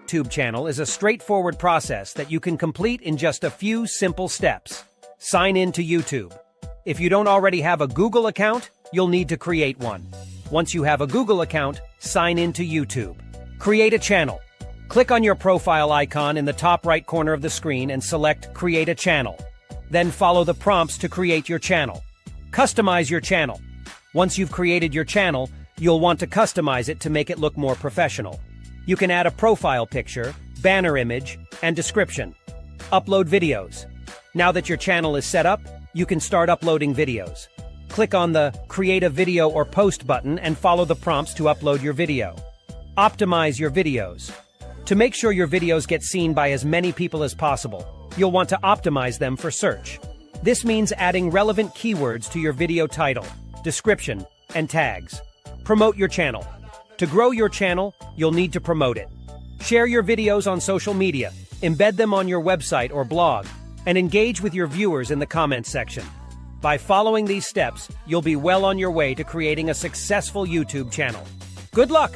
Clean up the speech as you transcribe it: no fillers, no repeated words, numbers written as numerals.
YouTube channel is a straightforward process that you can complete in just a few simple steps. Sign in to YouTube. If you don't already have a Google account, you'll need to create one. Once you have a Google account, sign in to YouTube. Create a channel. Click on your profile icon in the top right corner of the screen and select Create a Channel. Then follow the prompts to create your channel. Customize your channel. Once you've created your channel, you'll want to customize it to make it look more professional. You can add a profile picture, banner image, and description. Upload videos. Now that your channel is set up, you can start uploading videos. Click on the Create a Video or Post button and follow the prompts to upload your video. Optimize your videos. To make sure your videos get seen by as many people as possible, you'll want to optimize them for search. This means adding relevant keywords to your video title, description, and tags. Promote your channel. To grow your channel, you'll need to promote it. Share your videos on social media, embed them on your website or blog, and engage with your viewers in the comments section. By following these steps, you'll be well on your way to creating a successful YouTube channel. Good luck!